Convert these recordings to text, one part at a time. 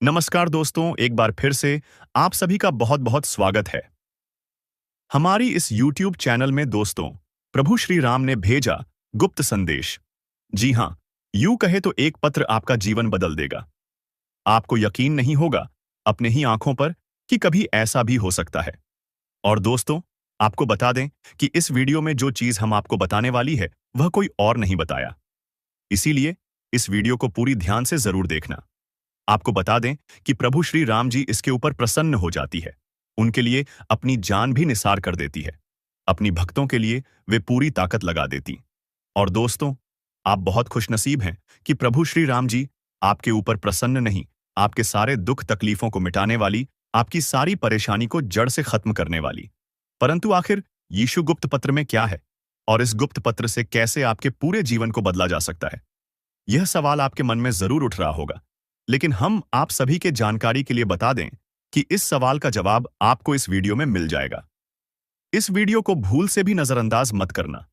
नमस्कार दोस्तों, एक बार फिर से आप सभी का बहुत बहुत स्वागत है हमारी इस YouTube चैनल में। दोस्तों, प्रभु श्री राम ने भेजा गुप्त संदेश। जी हाँ, यूं कहे तो एक पत्र आपका जीवन बदल देगा। आपको यकीन नहीं होगा अपने ही आंखों पर कि कभी ऐसा भी हो सकता है। और दोस्तों, आपको बता दें कि इस वीडियो में जो चीज हम आपको बताने वाली है वह कोई और नहीं बताया। इसीलिए इस वीडियो को पूरी ध्यान से जरूर देखना। आपको बता दें कि प्रभु श्री राम जी इसके ऊपर प्रसन्न हो जाती है। उनके लिए अपनी जान भी निसार कर देती है। अपनी भक्तों के लिए वे पूरी ताकत लगा देती। और दोस्तों, आप बहुत खुशनसीब हैं कि प्रभु श्री राम जी आपके ऊपर प्रसन्न नहीं, आपके सारे दुख तकलीफों को मिटाने वाली, आपकी सारी परेशानी को जड़ से खत्म करने वाली। परंतु आखिर यीशु गुप्त पत्र में क्या है और इस गुप्त पत्र से कैसे आपके पूरे जीवन को बदला जा सकता है? यह सवाल आपके मन में जरूर उठ रहा होगा। लेकिन हम आप सभी के जानकारी के लिए बता दें कि इस सवाल का जवाब आपको इस वीडियो में मिल जाएगा। इस वीडियो को भूल से भी नजरअंदाज मत करना,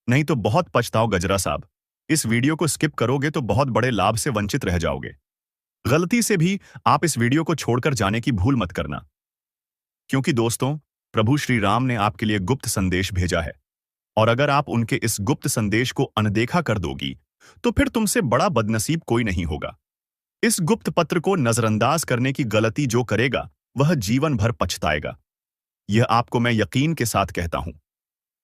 नहीं तो बहुत पछताओ गजरा साहब। इस वीडियो को स्किप करोगे तो बहुत बड़े लाभ से वंचित रह जाओगे। गलती से भी आप इस वीडियो को छोड़कर जाने की भूल मत करना, क्योंकि दोस्तों, प्रभु श्री राम ने आपके लिए गुप्त संदेश भेजा है। और अगर आप उनके इस गुप्त संदेश को अनदेखा कर दोगी तो फिर तुमसे बड़ा बदनसीब कोई नहीं होगा। इस गुप्त पत्र को नजरअंदाज करने की गलती जो करेगा वह जीवन भर पछताएगा। यह आपको मैं यकीन के साथ कहता हूं।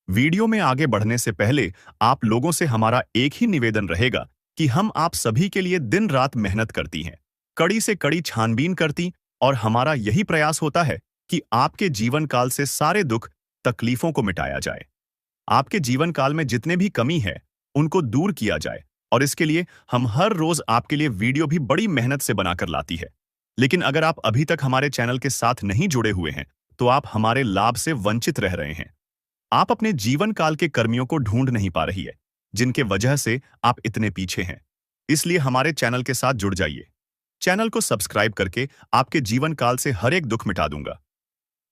वीडियो में आगे बढ़ने से पहले आप लोगों से हमारा एक ही निवेदन रहेगा कि हम आप सभी के लिए दिन रात मेहनत करती हैं, कड़ी से कड़ी छानबीन करती, और हमारा यही प्रयास होता है कि आपके जीवन काल से सारे दुख तकलीफों को मिटाया जाए। आपके जीवन काल में जितने भी कमी है उनको दूर किया जाए। और इसके लिए हम हर रोज आपके लिए वीडियो भी बड़ी मेहनत से बनाकर लाती है। लेकिन अगर आप अभी तक हमारे चैनल के साथ नहीं जुड़े हुए हैं तो आप हमारे लाभ से वंचित रह रहे हैं। आप अपने जीवन काल के कर्मियों को ढूंढ नहीं पा रही है जिनके वजह से आप इतने पीछे हैं। इसलिए हमारे चैनल के साथ जुड़ जाइए। चैनल को सब्सक्राइब करके आपके जीवन काल से हर एक दुख मिटा दूंगा,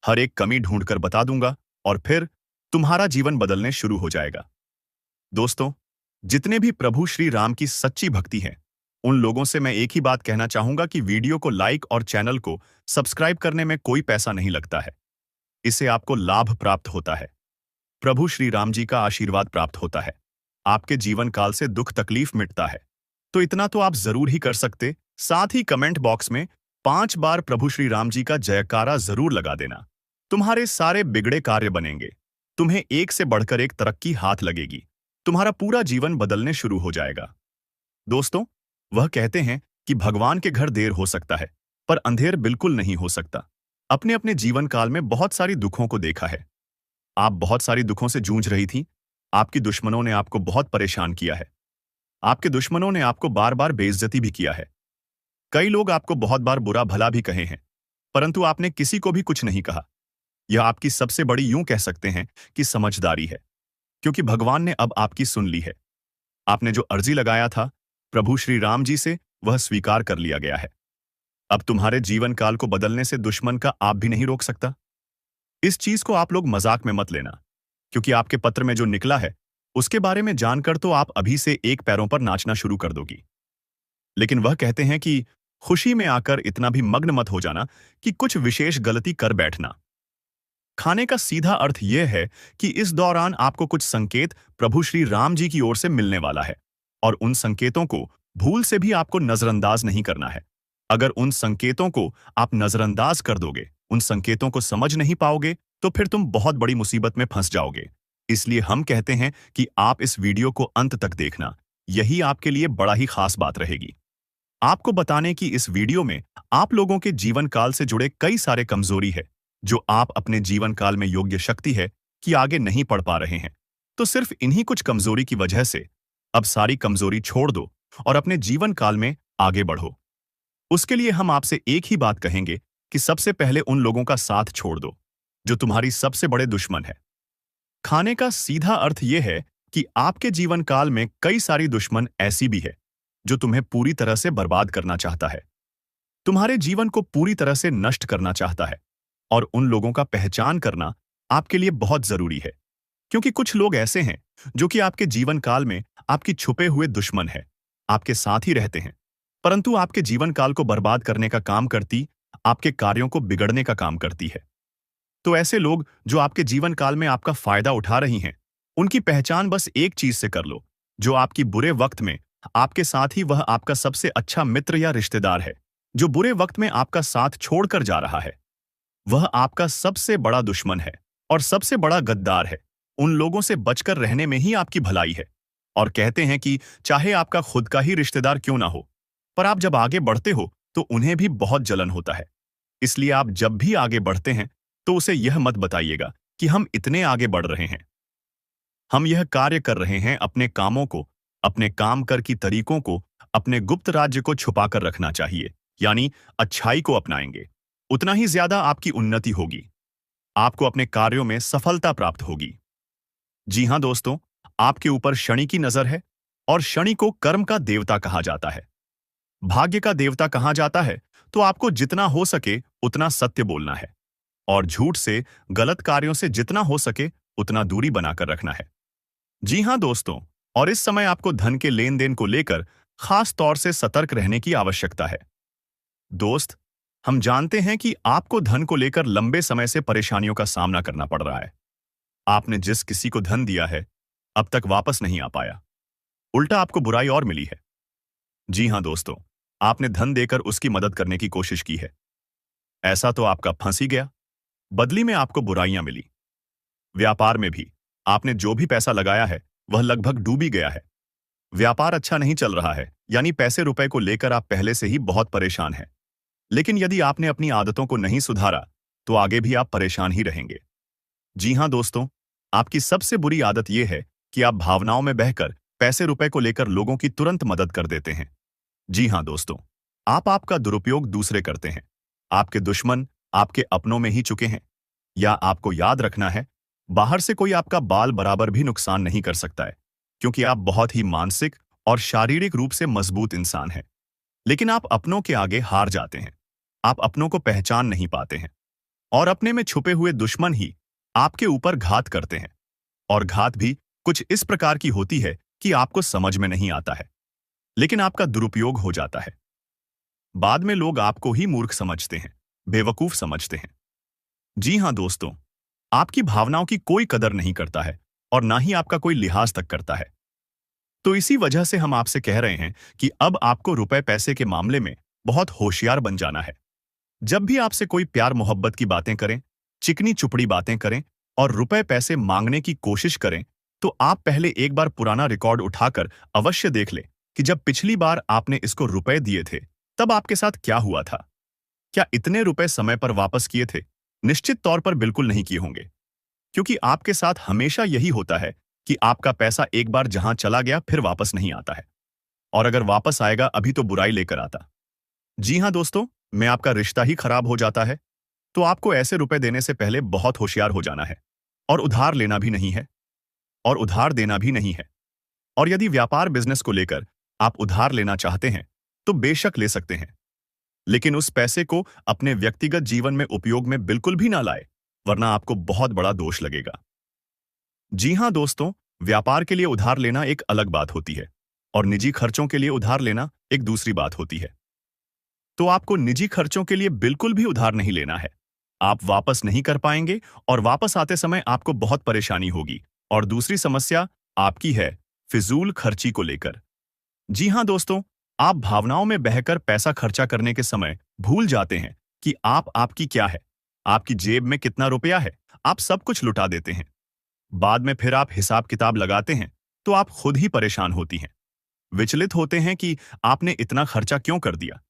हर एक कमी ढूंढकर बता दूंगा, और फिर तुम्हारा जीवन बदलने शुरू हो जाएगा। दोस्तों, जितने भी प्रभु श्री राम की सच्ची भक्ति है उन लोगों से मैं एक ही बात कहना चाहूंगा कि वीडियो को लाइक और चैनल को सब्सक्राइब करने में कोई पैसा नहीं लगता है। इससे आपको लाभ प्राप्त होता है, प्रभु श्री राम जी का आशीर्वाद प्राप्त होता है, आपके जीवन काल से दुख तकलीफ मिटता है। तो इतना तो आप जरूर ही कर सकते। साथ ही कमेंट बॉक्स में 5 बार प्रभु श्री राम जी का जयकारा जरूर लगा देना। तुम्हारे सारे बिगड़े कार्य बनेंगे, तुम्हें एक से बढ़कर एक तरक्की हाथ लगेगी, तुम्हारा पूरा जीवन बदलने शुरू हो जाएगा। दोस्तों, वह कहते हैं कि भगवान के घर देर हो सकता है पर अंधेर बिल्कुल नहीं हो सकता। अपने अपने जीवन काल में बहुत सारी दुखों को देखा है। आप बहुत सारी दुखों से जूझ रही थी। आपकी दुश्मनों ने आपको बहुत परेशान किया है। आपके दुश्मनों ने आपको बार बार बेइज्जती भी किया है। कई लोग आपको बहुत बार बुरा भला भी कहे हैं, परंतु आपने किसी को भी कुछ नहीं कहा। यह आपकी सबसे बड़ी, यूं कह सकते हैं कि समझदारी है, क्योंकि भगवान ने अब आपकी सुन ली है। आपने जो अर्जी लगाया था प्रभु श्री राम जी से वह स्वीकार कर लिया गया है। अब तुम्हारे जीवन काल को बदलने से दुश्मन का आप भी नहीं रोक सकता। इस चीज को आप लोग मजाक में मत लेना, क्योंकि आपके पत्र में जो निकला है उसके बारे में जानकर तो आप अभी से एक पैरों पर नाचना शुरू कर दोगी। लेकिन वह कहते हैं कि खुशी में आकर इतना भी मग्न मत हो जाना कि कुछ विशेष गलती कर बैठना। खाने का सीधा अर्थ यह है कि इस दौरान आपको कुछ संकेत प्रभु श्री राम जी की ओर से मिलने वाला है, और उन संकेतों को भूल से भी आपको नजरअंदाज नहीं करना है। अगर उन संकेतों को आप नजरअंदाज कर दोगे, उन संकेतों को समझ नहीं पाओगे, तो फिर तुम बहुत बड़ी मुसीबत में फंस जाओगे। इसलिए हम कहते हैं कि आप इस वीडियो को अंत तक देखना, यही आपके लिए बड़ा ही खास बात रहेगी। आपको बताने की इस वीडियो में आप लोगों के जीवन काल से जुड़े कई सारे कमजोरी है जो आप अपने जीवन काल में योग्य शक्ति है कि आगे नहीं पढ़ पा रहे हैं। तो सिर्फ इन्हीं कुछ कमजोरी की वजह से अब सारी कमजोरी छोड़ दो और अपने जीवन काल में आगे बढ़ो। उसके लिए हम आपसे एक ही बात कहेंगे कि सबसे पहले उन लोगों का साथ छोड़ दो जो तुम्हारी सबसे बड़े दुश्मन है। खाने का सीधा अर्थ यह है कि आपके जीवन काल में कई सारी दुश्मन ऐसी भी है जो तुम्हें पूरी तरह से बर्बाद करना चाहता है, तुम्हारे जीवन को पूरी तरह से नष्ट करना चाहता है। और उन लोगों का पहचान करना आपके लिए बहुत जरूरी है, क्योंकि कुछ लोग ऐसे हैं जो कि आपके जीवन काल में आपकी छुपे हुए दुश्मन है, आपके साथ ही रहते हैं, परंतु आपके जीवन काल को बर्बाद करने का काम करती, आपके कार्यों को बिगड़ने का काम करती है। तो ऐसे लोग जो आपके जीवन काल में आपका फायदा उठा रही हैं, उनकी पहचान बस एक चीज से कर लो, जो आपकी बुरे वक्त में आपके साथ ही वह आपका सबसे अच्छा मित्र या रिश्तेदार है। जो बुरे वक्त में आपका साथ छोड़कर जा रहा है, वह आपका सबसे बड़ा दुश्मन है और सबसे बड़ा गद्दार है। उन लोगों से बचकर रहने में ही आपकी भलाई है। और कहते हैं कि चाहे आपका खुद का ही रिश्तेदार क्यों ना हो, पर आप जब आगे बढ़ते हो तो उन्हें भी बहुत जलन होता है। इसलिए आप जब भी आगे बढ़ते हैं तो उसे यह मत बताइएगा कि हम इतने आगे बढ़ रहे हैं। हम यह कार्य कर रहे हैं अपने कामों को, अपने काम कर की तरीकों को, अपने गुप्त राज्य को छुपाकर रखना चाहिए, यानी अच्छाई को अपनाएंगे। उतना ही ज्यादा आपकी उन्नति होगी, आपको अपने कार्यों में सफलता प्राप्त होगी। जी हां दोस्तों, आपके ऊपर शनि की नजर है और शनि को कर्म का देवता कहा जाता है, भाग्य का देवता कहा जाता है। तो आपको जितना हो सके उतना सत्य बोलना है और झूठ से, गलत कार्यों से जितना हो सके उतना दूरी बनाकर रखना है। जी हां दोस्तों, और इस समय आपको धन के लेन देन को लेकर खास तौर से सतर्क रहने की आवश्यकता है। दोस्त, हम जानते हैं कि आपको धन को लेकर लंबे समय से परेशानियों का सामना करना पड़ रहा है। आपने जिस किसी को धन दिया है, अब तक वापस नहीं आ पाया, उल्टा आपको बुराई और मिली है। जी हां दोस्तों, आपने धन देकर उसकी मदद करने की कोशिश की है, ऐसा तो आपका फंस ही गया, बदली में आपको बुराइयां मिली। व्यापार में भी आपने जो भी पैसा लगाया है वह लगभग डूब ही गया है। व्यापार अच्छा नहीं चल रहा है, यानी पैसे रुपए को लेकर आप पहले से ही बहुत परेशान हैं। लेकिन यदि आपने अपनी आदतों को नहीं सुधारा तो आगे भी आप परेशान ही रहेंगे। जी हां दोस्तों, आपकी सबसे बुरी आदत यह है कि आप भावनाओं में बहकर पैसे रुपए को लेकर लोगों की तुरंत मदद कर देते हैं। जी हां दोस्तों, आप आपका दुरुपयोग दूसरे करते हैं। आपके दुश्मन आपके अपनों में ही चुके हैं। या आपको याद रखना है, बाहर से कोई आपका बाल बराबर भी नुकसान नहीं कर सकता है, क्योंकि आप बहुत ही मानसिक और शारीरिक रूप से मजबूत इंसान हैं। लेकिन आप अपनों के आगे हार जाते हैं। आप अपनों को पहचान नहीं पाते हैं और अपने में छुपे हुए दुश्मन ही आपके ऊपर घात करते हैं। और घात भी कुछ इस प्रकार की होती है कि आपको समझ में नहीं आता है, लेकिन आपका दुरुपयोग हो जाता है। बाद में लोग आपको ही मूर्ख समझते हैं, बेवकूफ समझते हैं। जी हां दोस्तों, आपकी भावनाओं की कोई कदर नहीं करता है और ना ही आपका कोई लिहाज तक करता है। तो इसी वजह से हम आपसे कह रहे हैं कि अब आपको रुपए पैसे के मामले में बहुत होशियार बन जाना है। जब भी आपसे कोई प्यार मोहब्बत की बातें करें, चिकनी चुपड़ी बातें करें और रुपए पैसे मांगने की कोशिश करें, तो आप पहले एक बार पुराना रिकॉर्ड उठाकर अवश्य देख लें कि जब पिछली बार आपने इसको रुपए दिए थे तब आपके साथ क्या हुआ था। क्या इतने रुपए समय पर वापस किए थे? निश्चित तौर पर बिल्कुल नहीं किए होंगे, क्योंकि आपके साथ हमेशा यही होता है कि आपका पैसा एक बार जहां चला गया फिर वापस नहीं आता है, और अगर वापस आएगा अभी तो बुराई लेकर आता। जी हां दोस्तों, में आपका रिश्ता ही खराब हो जाता है। तो आपको ऐसे रुपए देने से पहले बहुत होशियार हो जाना है, और उधार लेना भी नहीं है और उधार देना भी नहीं है। और यदि व्यापार बिजनेस को लेकर आप उधार लेना चाहते हैं तो बेशक ले सकते हैं, लेकिन उस पैसे को अपने व्यक्तिगत जीवन में उपयोग में बिल्कुल भी ना लाए, वरना आपको बहुत बड़ा दोष लगेगा। जी हां दोस्तों, व्यापार के लिए उधार लेना एक अलग बात होती है और निजी खर्चों के लिए उधार लेना एक दूसरी बात होती है। तो आपको निजी खर्चों के लिए बिल्कुल भी उधार नहीं लेना है। आप वापस नहीं कर पाएंगे और वापस आते समय आपको बहुत परेशानी होगी। और दूसरी समस्या आपकी है फिजूल खर्ची को लेकर। जी हां दोस्तों, आप भावनाओं में बहकर पैसा खर्चा करने के समय भूल जाते हैं कि आपकी क्या है, आपकी जेब में कितना रुपया है। आप सब कुछ लुटा देते हैं। बाद में फिर आप हिसाब किताब लगाते हैं तो आप खुद ही परेशान होती हैं, विचलित होते हैं कि आपने इतना खर्चा क्यों कर दिया।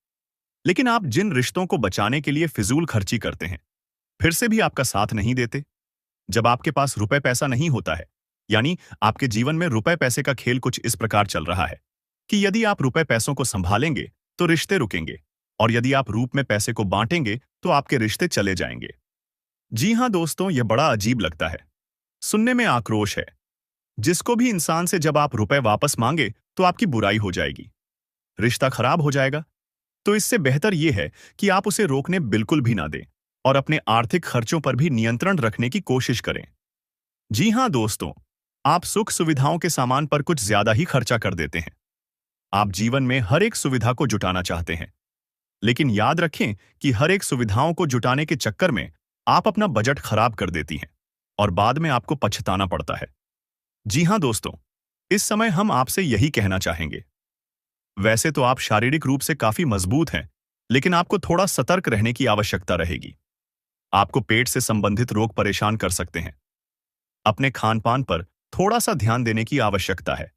लेकिन आप जिन रिश्तों को बचाने के लिए फिजूल खर्ची करते हैं, फिर से भी आपका साथ नहीं देते। जब आपके पास रुपए पैसा नहीं होता है, यानी आपके जीवन में रुपए पैसे का खेल कुछ इस प्रकार चल रहा है कि यदि आप रुपए पैसों को संभालेंगे तो रिश्ते रुकेंगे, और यदि आप रूप में पैसे को बांटेंगे तो आपके रिश्ते चले जाएंगे। जी हां दोस्तों, यह बड़ा अजीब लगता है, सुनने में आक्रोश है। जिसको भी इंसान से जब आप रुपए वापस मांगे तो आपकी बुराई हो जाएगी, रिश्ता खराब हो जाएगा। तो इससे बेहतर यह है कि आप उसे रोकने बिल्कुल भी ना दें और अपने आर्थिक खर्चों पर भी नियंत्रण रखने की कोशिश करें। जी हां दोस्तों, आप सुख सुविधाओं के सामान पर कुछ ज्यादा ही खर्चा कर देते हैं। आप जीवन में हर एक सुविधा को जुटाना चाहते हैं, लेकिन याद रखें कि हर एक सुविधाओं को जुटाने के चक्कर में आप अपना बजट खराब कर देती हैं और बाद में आपको पछताना पड़ता है। जी हां दोस्तों, इस समय हम आपसे यही कहना चाहेंगे। वैसे तो आप शारीरिक रूप से काफी मजबूत हैं, लेकिन आपको थोड़ा सतर्क रहने की आवश्यकता रहेगी। आपको पेट से संबंधित रोग परेशान कर सकते हैं। अपने खान पान पर थोड़ा सा ध्यान देने की आवश्यकता है।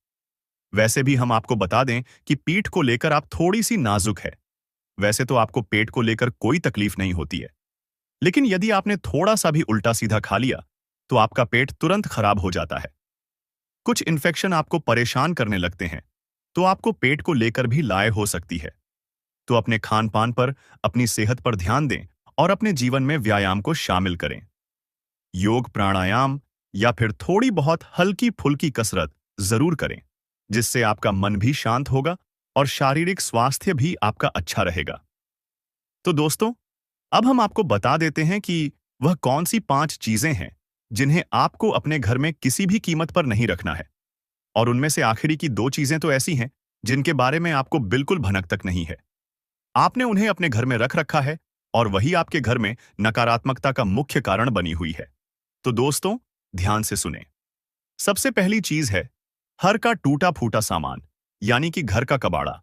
वैसे भी हम आपको बता दें कि पीठ को लेकर आप थोड़ी सी नाजुक है। वैसे तो आपको पेट को लेकर कोई तकलीफ नहीं होती है, लेकिन यदि आपने थोड़ा सा भी उल्टा सीधा खा लिया तो आपका पेट तुरंत खराब हो जाता है। कुछ इन्फेक्शन आपको परेशान करने लगते हैं, तो आपको पेट को लेकर भी लाए हो सकती है। तो अपने खान पान पर, अपनी सेहत पर ध्यान दें और अपने जीवन में व्यायाम को शामिल करें। योग, प्राणायाम या फिर थोड़ी बहुत हल्की फुल्की कसरत जरूर करें, जिससे आपका मन भी शांत होगा और शारीरिक स्वास्थ्य भी आपका अच्छा रहेगा। तो दोस्तों, अब हम आपको बता देते हैं कि वह कौन सी 5 चीजें हैं जिन्हें आपको अपने घर में किसी भी कीमत पर नहीं रखना है। और उनमें से आखिरी की 2 चीजें तो ऐसी हैं जिनके बारे में आपको बिल्कुल भनक तक नहीं है। आपने उन्हें अपने घर में रख रखा है और वही आपके घर में नकारात्मकता का मुख्य कारण बनी हुई है। तो दोस्तों, ध्यान से सुने। सबसे पहली चीज है हर का टूटा फूटा सामान, यानी कि घर का कबाड़ा।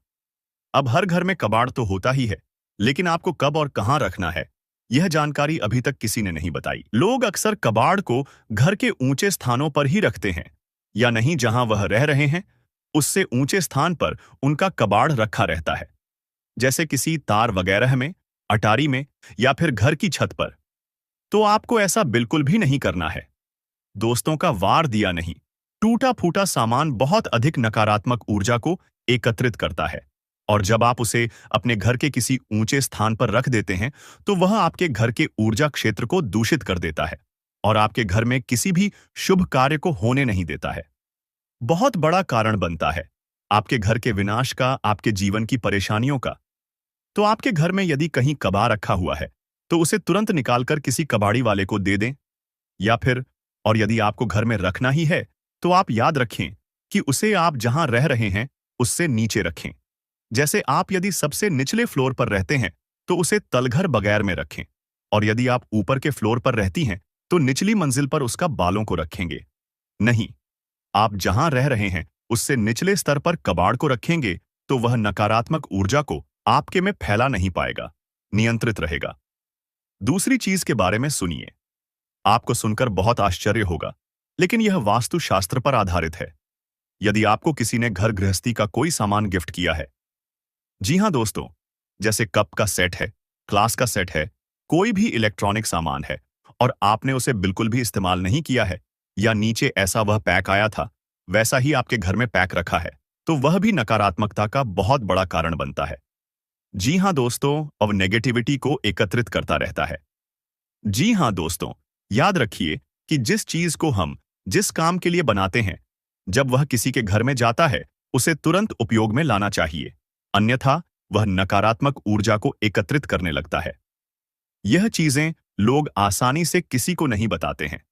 अब हर घर में कबाड़ तो होता ही है, लेकिन आपको कब और कहां रखना है, यह जानकारी अभी तक किसी ने नहीं बताई। लोग अक्सर कबाड़ को घर के ऊंचे स्थानों पर ही रखते हैं, या नहीं जहां वह रह रहे हैं उससे ऊंचे स्थान पर उनका कबाड़ रखा रहता है, जैसे किसी तार वगैरह में, अटारी में या फिर घर की छत पर। तो आपको ऐसा बिल्कुल भी नहीं करना है। दोस्तों का वार दिया नहीं, टूटा फूटा सामान बहुत अधिक नकारात्मक ऊर्जा को एकत्रित करता है, और जब आप उसे अपने घर के किसी ऊंचे स्थान पर रख देते हैं तो वह आपके घर के ऊर्जा क्षेत्र को दूषित कर देता है और आपके घर में किसी भी शुभ कार्य को होने नहीं देता है। बहुत बड़ा कारण बनता है आपके घर के विनाश का, आपके जीवन की परेशानियों का। तो आपके घर में यदि कहीं कबाड़ रखा हुआ है तो उसे तुरंत निकालकर किसी कबाड़ी वाले को दे दें, या फिर और यदि आपको घर में रखना ही है तो आप याद रखें कि उसे आप जहां रह रहे हैं उससे नीचे रखें। जैसे आप यदि सबसे निचले फ्लोर पर रहते हैं तो उसे तलघर बगैर में रखें, और यदि आप ऊपर के फ्लोर पर रहती हैं तो निचली मंजिल पर उसका बालों को रखेंगे। नहीं, आप जहां रह रहे हैं उससे निचले स्तर पर कबाड़ को रखेंगे तो वह नकारात्मक ऊर्जा को आपके में फैला नहीं पाएगा, नियंत्रित रहेगा। दूसरी चीज के बारे में सुनिए। आपको सुनकर बहुत आश्चर्य होगा, लेकिन यह वास्तुशास्त्र पर आधारित है। यदि आपको किसी ने घर गृहस्थी का कोई सामान गिफ्ट किया है, जी हां दोस्तों, जैसे कप का सेट है, क्लास का सेट है, कोई भी इलेक्ट्रॉनिक सामान है, और आपने उसे बिल्कुल भी इस्तेमाल नहीं किया है, या नीचे ऐसा वह पैक आया था वैसा ही आपके घर में पैक रखा है, तो वह भी नकारात्मकता का बहुत बड़ा कारण बनता है। जी हां दोस्तों, अब नेगेटिविटी को एकत्रित करता रहता है। जी हां दोस्तों, याद रखिए कि जिस चीज को हम जिस काम के लिए बनाते हैं, जब वह किसी के घर में जाता है उसे तुरंत उपयोग में लाना चाहिए, अन्यथा वह नकारात्मक ऊर्जा को एकत्रित करने लगता है। यह चीजें लोग आसानी से किसी को नहीं बताते हैं।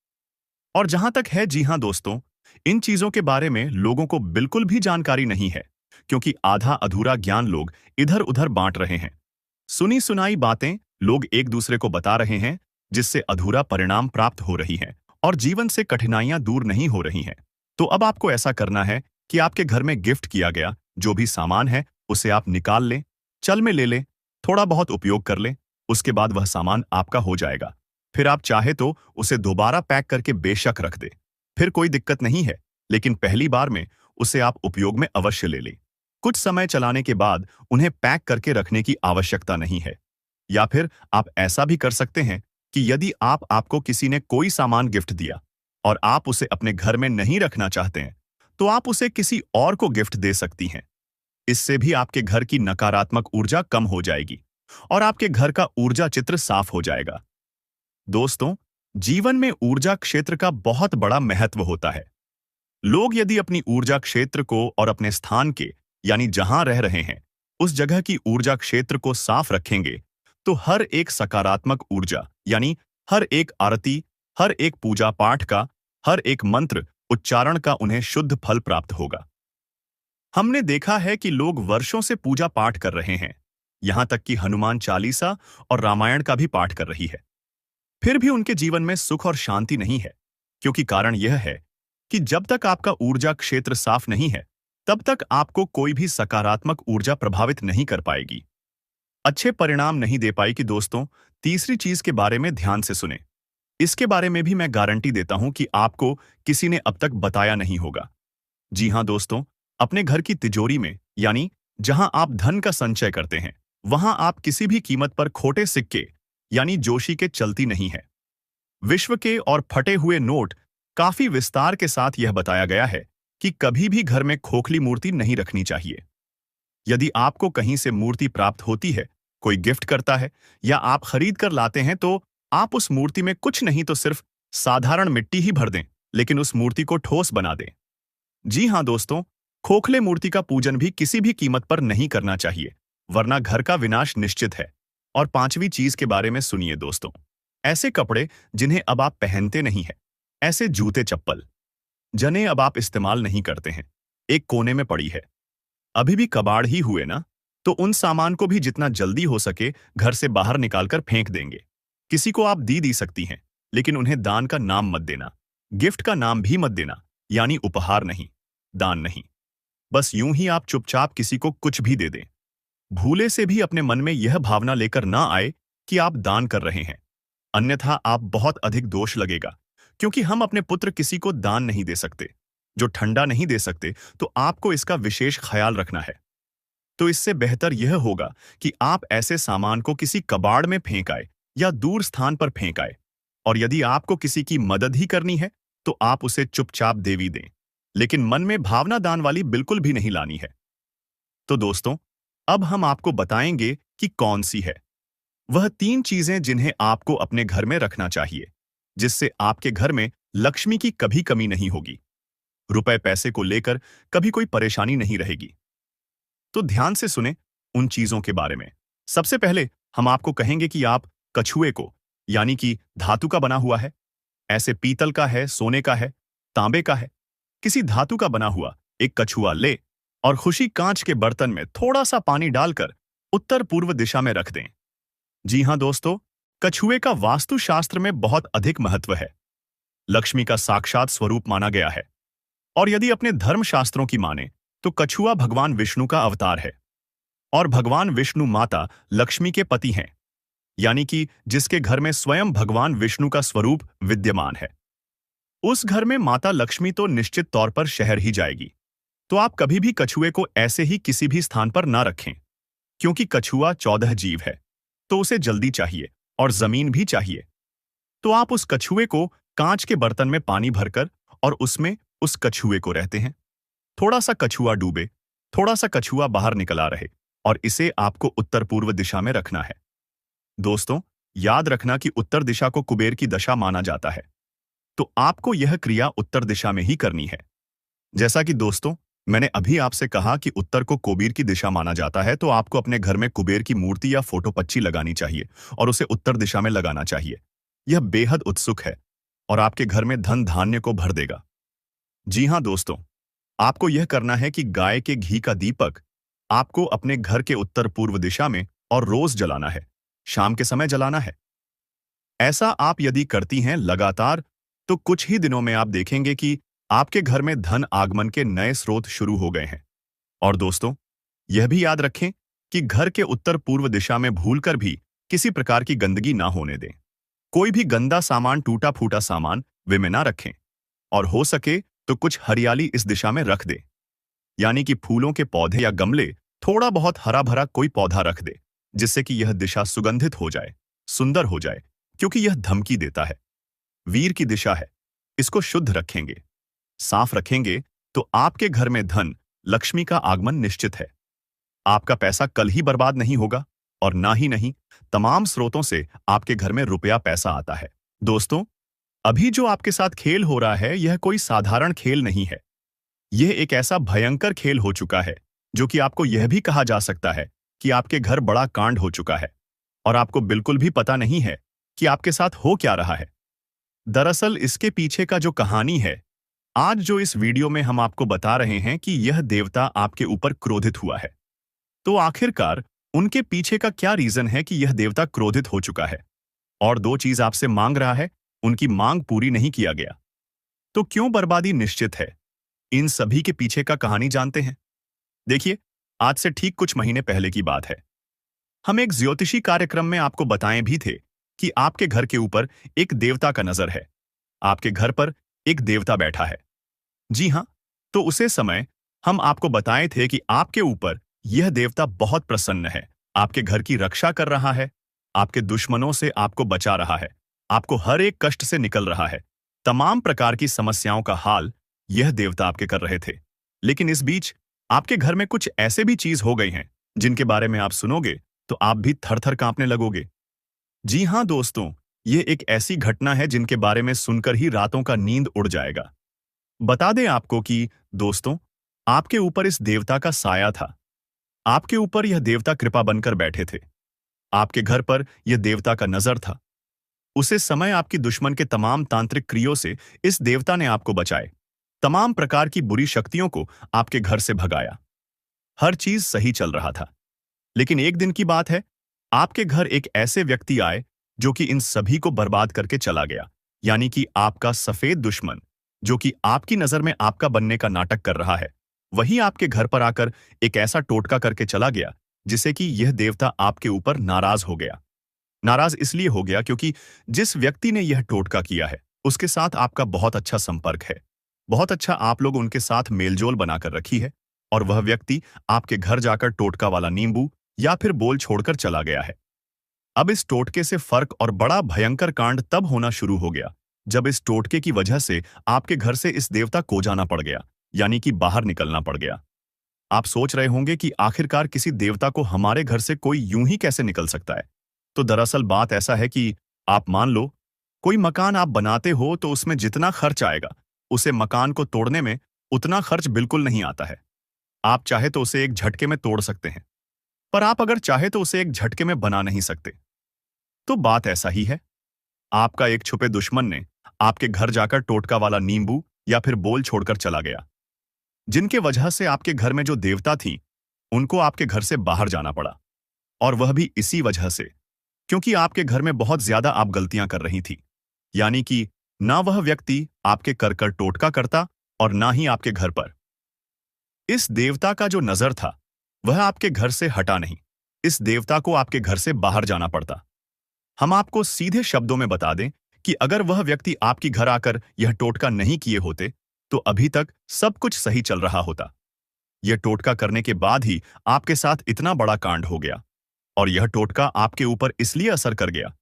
और जहां तक है, जी हां दोस्तों, इन चीजों के बारे में लोगों को बिल्कुल भी जानकारी नहीं है, क्योंकि आधा अधूरा ज्ञान लोग इधर उधर बांट रहे हैं। सुनी सुनाई बातें लोग एक दूसरे को बता रहे हैं, जिससे अधूरा परिणाम प्राप्त हो रही है और जीवन से कठिनाइयां दूर नहीं हो रही हैं। तो अब आपको ऐसा करना है कि आपके घर में गिफ्ट किया गया जो भी सामान है उसे आप निकाल लें, चल में ले लें, थोड़ा बहुत उपयोग कर लें, उसके बाद वह सामान आपका हो जाएगा। फिर आप चाहे तो उसे दोबारा पैक करके बेशक रख दें, फिर कोई दिक्कत नहीं है, लेकिन पहली बार में उसे आप उपयोग में अवश्य ले लें। कुछ समय चलाने के बाद उन्हें पैक करके रखने की आवश्यकता नहीं है। या फिर आप ऐसा भी कर सकते हैं कि यदि आपको किसी ने कोई सामान गिफ्ट दिया और आप उसे अपने घर में नहीं रखना चाहते हैं, तो आप उसे किसी और को गिफ्ट दे सकती हैं। इससे भी आपके घर की नकारात्मक ऊर्जा कम हो जाएगी और आपके घर का ऊर्जा चित्र साफ हो जाएगा। दोस्तों, जीवन में ऊर्जा क्षेत्र का बहुत बड़ा महत्व होता है। लोग यदि अपनी ऊर्जा क्षेत्र को और अपने स्थान के, यानी जहां रह रहे हैं, उस जगह की ऊर्जा क्षेत्र को साफ रखेंगे, तो हर एक सकारात्मक ऊर्जा, यानी हर एक आरती, हर एक पूजा पाठ का, हर एक मंत्र उच्चारण का उन्हें शुद्ध फल प्राप्त होगा। हमने देखा है कि लोग वर्षों से पूजा पाठ कर रहे हैं, यहां तक कि हनुमान चालीसा और रामायण का भी पाठ कर रही है। फिर भी उनके जीवन में सुख और शांति नहीं है, क्योंकि कारण यह है कि जब तक आपका ऊर्जा क्षेत्र साफ नहीं है, तब तक आपको कोई भी सकारात्मक ऊर्जा प्रभावित नहीं कर पाएगी, अच्छे परिणाम नहीं दे पाएगी। दोस्तों, तीसरी चीज के बारे में ध्यान से सुने। इसके बारे में भी मैं गारंटी देता हूं कि आपको किसी ने अब तक बताया नहीं होगा। जी हां दोस्तों, अपने घर की तिजोरी में, यानी जहां आप धन का संचय करते हैं, वहां आप किसी भी कीमत पर खोटे सिक्के यानी जोशी के चलती नहीं है। विश्व के और फटे हुए नोट काफी विस्तार के साथ यह बताया गया है कि कभी भी घर में खोखली मूर्ति नहीं रखनी चाहिए। यदि आपको कहीं से मूर्ति प्राप्त होती है, कोई गिफ्ट करता है या आप खरीद कर लाते हैं, तो आप उस मूर्ति में कुछ नहीं तो सिर्फ साधारण मिट्टी ही भर दें, लेकिन उस मूर्ति को ठोस बना दें। जी हां दोस्तों, खोखले मूर्ति का पूजन भी किसी भी कीमत पर नहीं करना चाहिए, वरना घर का विनाश निश्चित है। और पांचवी चीज के बारे में सुनिए दोस्तों, ऐसे कपड़े जिन्हें अब आप पहनते नहीं हैं, ऐसे जूते चप्पल जिन्हें अब आप इस्तेमाल नहीं करते हैं, एक कोने में पड़ी है, अभी भी कबाड़ ही हुए ना, तो उन सामान को भी जितना जल्दी हो सके घर से बाहर निकालकर फेंक देंगे। किसी को आप दी सकती हैं, लेकिन उन्हें दान का नाम मत देना, गिफ्ट का नाम भी मत देना, यानी उपहार नहीं, दान नहीं। बस यूं ही आप चुपचाप किसी को कुछ भी दे दें। भूले से भी अपने मन में यह भावना लेकर ना आए कि आप दान कर रहे हैं, अन्यथा आप बहुत अधिक दोष लगेगा, क्योंकि हम अपने पुत्र किसी को दान नहीं दे सकते, जो ठंडा नहीं दे सकते, तो आपको इसका विशेष ख्याल रखना है। तो इससे बेहतर यह होगा कि आप ऐसे सामान को किसी कबाड़ में फेंक आए या दूर स्थान पर फेंक आए। और यदि आपको किसी की मदद ही करनी है, तो आप उसे चुपचाप देवी दें, लेकिन मन में भावना दान वाली बिल्कुल भी नहीं लानी है। तो दोस्तों, अब हम आपको बताएंगे कि कौन सी है वह 3 चीजें जिन्हें आपको अपने घर में रखना चाहिए, जिससे आपके घर में लक्ष्मी की कभी कमी नहीं होगी, रुपए पैसे को लेकर कभी कोई परेशानी नहीं रहेगी। तो ध्यान से सुने उन चीजों के बारे में। सबसे पहले हम आपको कहेंगे कि आप कछुए को, यानी कि धातु का बना हुआ है, ऐसे पीतल का है, सोने का है, तांबे का है, किसी धातु का बना हुआ एक कछुआ ले और खुशी कांच के बर्तन में थोड़ा सा पानी डालकर उत्तर पूर्व दिशा में रख दें। जी हां दोस्तों, कछुए का वास्तुशास्त्र में बहुत अधिक महत्व है, लक्ष्मी का साक्षात स्वरूप माना गया है। और यदि अपने धर्मशास्त्रों की माने, तो कछुआ भगवान विष्णु का अवतार है, और भगवान विष्णु माता लक्ष्मी के पति हैं, यानी कि जिसके घर में स्वयं भगवान विष्णु का स्वरूप विद्यमान है, उस घर में माता लक्ष्मी तो निश्चित तौर पर शहर ही जाएगी। तो आप कभी भी कछुए को ऐसे ही किसी भी स्थान पर ना रखें, क्योंकि कछुआ 14 जीव है, तो उसे जल्दी चाहिए और जमीन भी चाहिए। तो आप उस कछुए को कांच के बर्तन में पानी भरकर और उसमें उस कछुए को रहते हैं। थोड़ा सा कछुआ डूबे, थोड़ा सा कछुआ बाहर निकला रहे, और इसे आपको उत्तर पूर्व दिशा में रखना है। दोस्तों, याद रखना कि उत्तर दिशा को कुबेर की दशा माना जाता है, तो आपको यह क्रिया उत्तर दिशा में ही करनी है। जैसा कि दोस्तों, मैंने अभी आपसे कहा कि उत्तर को कुबेर की दिशा माना जाता है, तो आपको अपने घर में कुबेर की मूर्ति या फोटो पच्ची लगानी चाहिए और उसे उत्तर दिशा में लगाना चाहिए। यह बेहद उत्सुक है और आपके घर में धन धान्य को भर देगा। जी हां दोस्तों, आपको यह करना है कि गाय के घी का दीपक आपको अपने घर के उत्तर पूर्व दिशा में और रोज जलाना है, शाम के समय जलाना है। ऐसा आप यदि करती हैं लगातार, तो कुछ ही दिनों में आप देखेंगे कि आपके घर में धन आगमन के नए स्रोत शुरू हो गए हैं। और दोस्तों, यह भी याद रखें कि घर के उत्तर पूर्व दिशा में भूलकर भी किसी प्रकार की गंदगी ना होने दें। कोई भी गंदा सामान, टूटा फूटा सामान वे में ना रखें, और हो सके तो कुछ हरियाली इस दिशा में रख दे, यानी कि फूलों के पौधे या गमले, थोड़ा बहुत हरा भरा कोई पौधा रख दे, जिससे कि यह दिशा सुगंधित हो जाए, सुंदर हो जाए, क्योंकि यह धमकी देता है। वीर की दिशा है, इसको शुद्ध रखेंगे, साफ रखेंगे, तो आपके घर में धन लक्ष्मी का आगमन निश्चित है। आपका पैसा कल ही बर्बाद नहीं होगा, और ना ही नहीं, तमाम स्रोतों से आपके घर में रुपया पैसा आता है। दोस्तों, अभी जो आपके साथ खेल हो रहा है, यह कोई साधारण खेल नहीं है। यह एक ऐसा भयंकर खेल हो चुका है, जो कि आपको यह भी कहा जा सकता है कि आपके घर बड़ा कांड हो चुका है, और आपको बिल्कुल भी पता नहीं है कि आपके साथ हो क्या रहा है। दरअसल इसके पीछे का जो कहानी है, आज जो इस वीडियो में हम आपको बता रहे हैं कि यह देवता आपके ऊपर क्रोधित हुआ है। तो आखिरकार उनके पीछे का क्या रीजन है कि यह देवता क्रोधित हो चुका है और दो चीज आपसे मांग रहा है, उनकी मांग पूरी नहीं किया गया। तो क्यों बर्बादी निश्चित है? इन सभी के पीछे का कहानी जानते हैं। देखिए, आज से ठीक कुछ महीने पहले की बात है। हम एक ज्योतिषी कार्यक्रम में आपको बताएं भी थे कि आपके घर के ऊपर एक देवता का नजर है। आपके घर पर एक देवता बैठा है। जी हां, तो उसे समय हम आपको बताए थे कि आपके ऊपर यह देवता बहुत प्रसन्न है, आपके घर की रक्षा कर रहा है, आपके दुश्मनों से आपको बचा रहा है, आपको हर एक कष्ट से निकल रहा है, तमाम प्रकार की समस्याओं का हाल यह देवता आपके कर रहे थे। लेकिन इस बीच आपके घर में कुछ ऐसे भी चीज हो गई हैं जिनके बारे में आप सुनोगे तो आप भी थर-थर कांपने लगोगे। जी हां दोस्तों, ये एक ऐसी घटना है जिनके बारे में सुनकर ही रातों का नींद उड़ जाएगा। बता दें आपको कि दोस्तों, आपके ऊपर इस देवता का साया था। आपके ऊपर यह देवता कृपा बनकर बैठे थे। आपके घर पर यह देवता का नजर था। उसे समय आपकी दुश्मन के तमाम तांत्रिक क्रियों से इस देवता ने आपको बचाए। तमाम प्रकार की बुरी शक्तियों को आपके घर से भगाया। हर चीज सही चल रहा था। लेकिन एक दिन की बात है, आपके घर एक ऐसे व्यक्ति आए जो कि इन सभी को बर्बाद करके चला गया। यानी कि आपका सफेद दुश्मन, जो कि आपकी नजर में आपका बनने का नाटक कर रहा है, वही आपके घर पर आकर एक ऐसा टोटका करके चला गया जिसे कि यह देवता आपके ऊपर नाराज हो गया। नाराज इसलिए हो गया क्योंकि जिस व्यक्ति ने यह टोटका किया है उसके साथ आपका बहुत अच्छा संपर्क है। बहुत अच्छा आप लोग उनके साथ मेलजोल बनाकर रखी है और वह व्यक्ति आपके घर जाकर टोटका वाला नींबू या फिर बोल छोड़कर चला गया है। अब इस टोटके से फर्क और बड़ा भयंकर कांड तब होना शुरू हो गया जब इस टोटके की वजह से आपके घर से इस देवता को जाना पड़ गया, यानी कि बाहर निकलना पड़ गया। आप सोच रहे होंगे कि आखिरकार किसी देवता को हमारे घर से कोई यूं ही कैसे निकल सकता है। तो दरअसल बात ऐसा है कि आप मान लो कोई मकान आप बनाते हो तो उसमें जितना खर्च आएगा उसे मकान को तोड़ने में उतना खर्च बिल्कुल नहीं आता है। आप चाहे तो उसे एक झटके में तोड़ सकते हैं, पर आप अगर चाहे तो उसे एक झटके में बना नहीं सकते। तो बात ऐसा ही है। आपका एक छुपे दुश्मन ने आपके घर जाकर टोटका वाला नींबू या फिर बोल छोड़कर चला गया, जिनके वजह से आपके घर में जो देवता थी उनको आपके घर से बाहर जाना पड़ा। और वह भी इसी वजह से क्योंकि आपके घर में बहुत ज्यादा आप गलतियां कर रही थी। यानी कि ना वह व्यक्ति आपके कर टोटका करता और ना ही आपके घर पर इस देवता का जो नजर था वह आपके घर से हटा नहीं। इस देवता को आपके घर से बाहर जाना पड़ता। हम आपको सीधे शब्दों में बता दें कि अगर वह व्यक्ति आपकी घर आकर यह टोटका नहीं किए होते तो अभी तक सब कुछ सही चल रहा होता। यह टोटका करने के बाद ही आपके साथ इतना बड़ा कांड हो गया। और यह टोटका आपके ऊपर इसलिए असर कर गया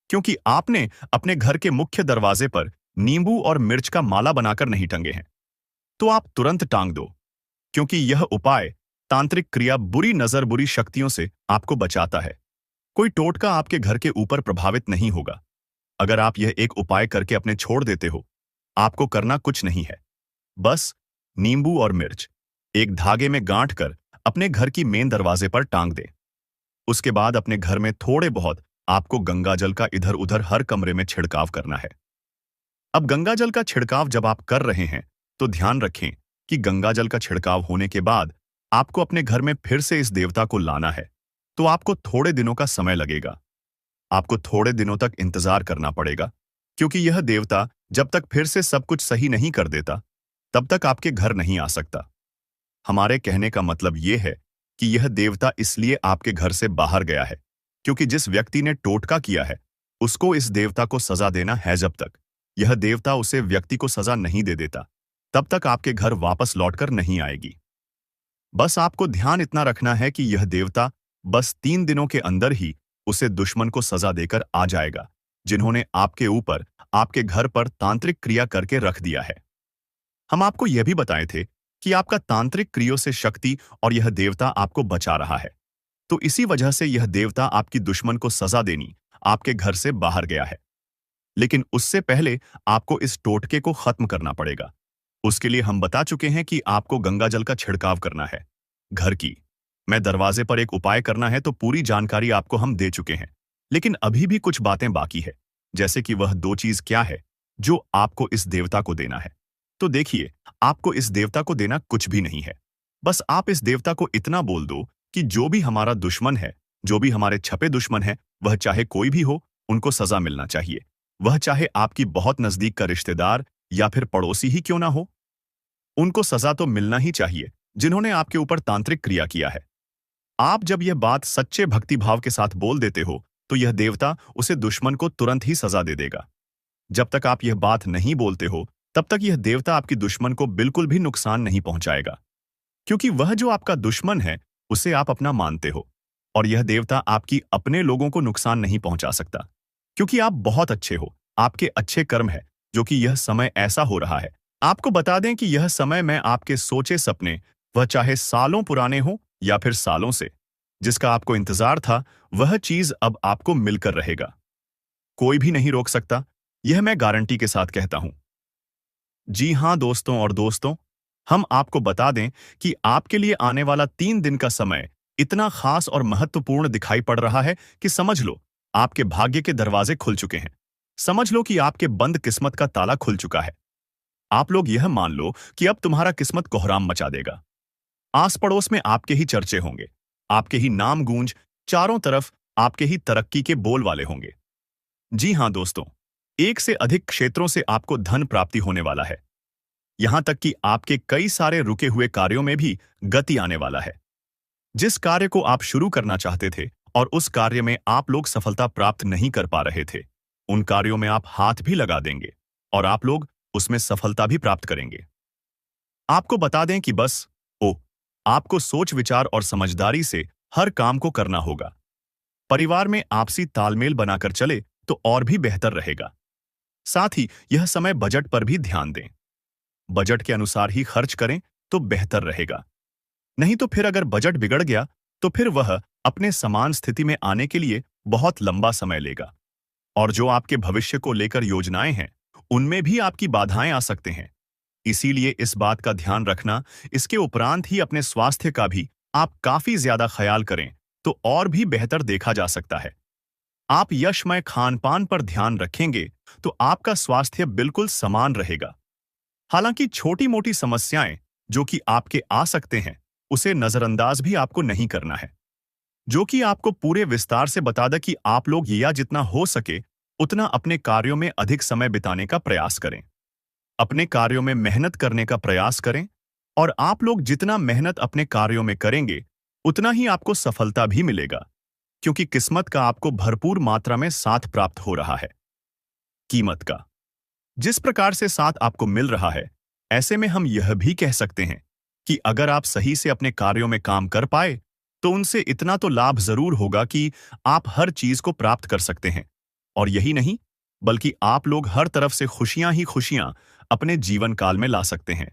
क्योंकि आपने अपने घर के मुख्य दरवाजे पर नींबू और मिर्च का माला बनाकर नहीं टंगे हैं। तो आप तुरंत टांग दो, क्योंकि यह उपाय तांत्रिक क्रिया बुरी नजर बुरी शक्तियों से आपको बचाता है। कोई टोटका आपके घर के ऊपर प्रभावित नहीं होगा। अगर आप यह एक उपाय करके अपने छोड़ देते हो, आपको करना कुछ नहीं है। बस नींबू और मिर्च एक धागे में गांठ कर अपने घर की मेन दरवाजे पर टांग दे। उसके बाद अपने घर में थोड़े बहुत आपको गंगाजल का इधर उधर हर कमरे में छिड़काव करना है। अब गंगाजल का छिड़काव जब आप कर रहे हैं तो ध्यान रखें कि गंगाजल का छिड़काव होने के बाद आपको अपने घर में फिर से इस देवता को लाना है। तो आपको थोड़े दिनों का समय लगेगा। आपको थोड़े दिनों तक इंतजार करना पड़ेगा, क्योंकि यह देवता जब तक फिर से सब कुछ सही नहीं कर देता तब तक आपके घर नहीं आ सकता। हमारे कहने का मतलब यह है कि यह देवता इसलिए आपके घर से बाहर गया है क्योंकि जिस व्यक्ति ने टोटका किया है उसको इस देवता को सजा देना है। जब तक यह देवता उसे व्यक्ति को सजा नहीं दे देता तब तक आपके घर वापस लौटकर नहीं आएगी। बस आपको ध्यान इतना रखना है कि यह देवता बस 3 दिनों के अंदर ही उसे दुश्मन को सजा देकर आ जाएगा जिन्होंने आपके ऊपर आपके घर पर तांत्रिक क्रिया करके रख दिया है। हम आपको यह भी बताए थे कि आपका तांत्रिक क्रियों से शक्ति और यह देवता आपको बचा रहा है। तो इसी वजह से यह देवता आपकी दुश्मन को सजा देनी आपके घर से बाहर गया है। लेकिन उससे पहले आपको इस टोटके को खत्म करना पड़ेगा। उसके लिए हम बता चुके हैं कि आपको गंगाजल का छिड़काव करना है। घर की मैं दरवाजे पर एक उपाय करना है, तो पूरी जानकारी आपको हम दे चुके हैं। लेकिन अभी भी कुछ बातें बाकी है, जैसे कि वह 2 चीज क्या है जो आपको इस देवता को देना है। तो देखिए, आपको इस देवता को देना कुछ भी नहीं है। बस आप इस देवता को इतना बोल दो कि जो भी हमारा दुश्मन है, जो भी हमारे छपे दुश्मन है, वह चाहे कोई भी हो, उनको सजा मिलना चाहिए। वह चाहे आपकी बहुत नजदीक का रिश्तेदार या फिर पड़ोसी ही क्यों ना हो, उनको सजा तो मिलना ही चाहिए, जिन्होंने आपके ऊपर तांत्रिक क्रिया किया है। आप जब यह बात सच्चे भक्तिभाव के साथ बोल देते हो, तो यह देवता उसे दुश्मन को तुरंत ही सजा दे देगा। जब तक आप यह बात नहीं बोलते हो, तब तक यह देवता आपकी दुश्मन को बिल्कुल भी नुकसान नहीं पहुंचाएगा, क्योंकि वह जो आपका दुश्मन है, उसे आप अपना मानते हो। और यह देवता आपकी अपने लोगों को नुकसान नहीं पहुंचा सकता, क्योंकि आप बहुत अच्छे हो, आपके अच्छे कर्म है, जो कि यह समय ऐसा हो रहा है। आपको बता दें कि यह समय में आपके सोचे सपने, वह चाहे सालों पुराने हो या फिर सालों से, जिसका आपको इंतजार था, वह चीज अब आपको मिलकर रहेगा। कोई भी नहीं रोक सकता, यह मैं गारंटी के साथ कहता हूं। जी हां दोस्तों, और दोस्तों, हम आपको बता दें कि आपके लिए आने वाला 3 दिन का समय इतना खास और महत्वपूर्ण दिखाई पड़ रहा है कि समझ लो, आपके भाग्य के दरवाजे खुल चुके हैं। समझ लो कि आपके बंद किस्मत का ताला खुल चुका है। आप लोग यह मान लो कि अब तुम्हारा किस्मत कोहराम मचा देगा। आस पड़ोस में आपके ही चर्चे होंगे, आपके ही नाम गूंज चारों तरफ आपके ही तरक्की के बोल वाले होंगे। जी हां दोस्तों, एक से अधिक क्षेत्रों से आपको धन प्राप्ति होने वाला है। यहां तक कि आपके कई सारे रुके हुए कार्यों में भी गति आने वाला है। जिस कार्य को आप शुरू करना चाहते थे और उस कार्य में आप लोग सफलता प्राप्त नहीं कर पा रहे थे, उन कार्यों में आप हाथ भी लगा देंगे और आप लोग उसमें सफलता भी प्राप्त करेंगे। आपको बता दें कि बस आपको सोच विचार और समझदारी से हर काम को करना होगा। परिवार में आपसी तालमेल बनाकर चले तो और भी बेहतर रहेगा। साथ ही यह समय बजट पर भी ध्यान दें। बजट के अनुसार ही खर्च करें तो बेहतर रहेगा। नहीं तो फिर अगर बजट बिगड़ गया, तो फिर वह अपने समान स्थिति में आने के लिए बहुत लंबा समय लेगा। और जो आपके भविष्य को लेकर योजनाएं हैं, उनमें भी आपकी बाधाएं आ सकते हैं। इसीलिए इस बात का ध्यान रखना, इसके उपरांत ही अपने स्वास्थ्य का भी आप काफी ज्यादा ख्याल करें तो और भी बेहतर देखा जा सकता है। आप यशमय खान पान पर ध्यान रखेंगे तो आपका स्वास्थ्य बिल्कुल समान रहेगा। हालांकि छोटी मोटी समस्याएं जो कि आपके आ सकते हैं, उसे नजरअंदाज भी आपको नहीं करना है। जो कि आपको पूरे विस्तार से बता दें कि आप लोग या जितना हो सके उतना अपने कार्यों में अधिक समय बिताने का प्रयास करें। अपने कार्यों में मेहनत करने का प्रयास करें, और आप लोग जितना मेहनत अपने कार्यों में करेंगे, उतना ही आपको सफलता भी मिलेगा, क्योंकि किस्मत का आपको भरपूर मात्रा में साथ प्राप्त हो रहा है। कीमत का जिस प्रकार से साथ आपको मिल रहा है, ऐसे में हम यह भी कह सकते हैं कि अगर आप सही से अपने कार्यों में काम कर पाए, तो उनसे इतना तो लाभ जरूर होगा कि आप हर चीज को प्राप्त कर सकते हैं। और यही नहीं, बल्कि आप लोग हर तरफ से खुशियां ही खुशियां अपने जीवन काल में ला सकते हैं।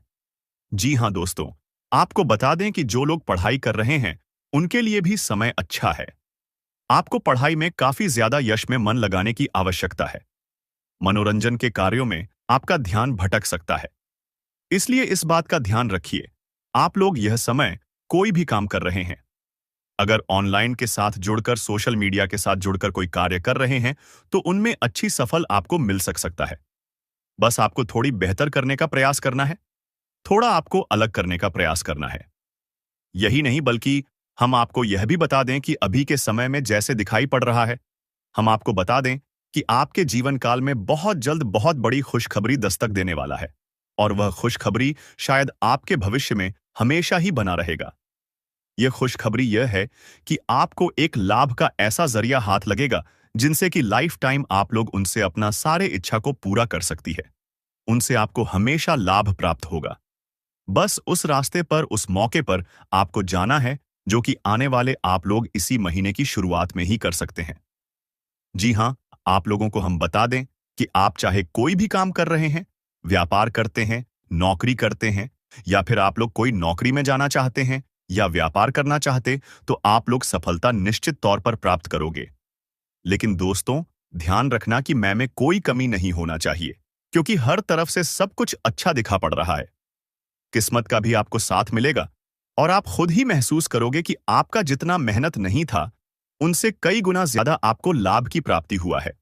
जी हां दोस्तों, आपको बता दें कि जो लोग पढ़ाई कर रहे हैं, उनके लिए भी समय अच्छा है। आपको पढ़ाई में काफी ज्यादा यश में मन लगाने की आवश्यकता है। मनोरंजन के कार्यों में आपका ध्यान भटक सकता है, इसलिए इस बात का ध्यान रखिए। आप लोग यह समय कोई भी काम कर रहे हैं, अगर ऑनलाइन के साथ जुड़कर, सोशल मीडिया के साथ जुड़कर कोई कार्य कर रहे हैं, तो उनमें अच्छी सफल आपको मिल सकता है। बस आपको थोड़ी बेहतर करने का प्रयास करना है, थोड़ा आपको अलग करने का प्रयास करना है। यही नहीं, बल्कि हम आपको यह भी बता दें कि अभी के समय में जैसे दिखाई पड़ रहा है, हम आपको बता दें कि आपके जीवन काल में बहुत जल्द बहुत बड़ी खुशखबरी दस्तक देने वाला है, और वह खुशखबरी शायद आपके भविष्य में हमेशा ही बना रहेगा। यह खुशखबरी यह है कि आपको एक लाभ का ऐसा जरिया हाथ लगेगा, जिनसे कि लाइफ टाइम आप लोग उनसे अपना सारे इच्छा को पूरा कर सकती है। उनसे आपको हमेशा लाभ प्राप्त होगा। बस उस रास्ते पर, उस मौके पर आपको जाना है, जो कि आने वाले आप लोग इसी महीने की शुरुआत में ही कर सकते हैं। जी हां, आप लोगों को हम बता दें कि आप चाहे कोई भी काम कर रहे हैं, व्यापार करते हैं, नौकरी करते हैं, या फिर आप लोग कोई नौकरी में जाना चाहते हैं या व्यापार करना चाहते, तो आप लोग सफलता निश्चित तौर पर प्राप्त करोगे। लेकिन दोस्तों, ध्यान रखना कि में कोई कमी नहीं होना चाहिए, क्योंकि हर तरफ से सब कुछ अच्छा दिखा पड़ रहा है। किस्मत का भी आपको साथ मिलेगा, और आप खुद ही महसूस करोगे कि आपका जितना मेहनत नहीं था, उनसे कई गुना ज्यादा आपको लाभ की प्राप्ति हुआ है।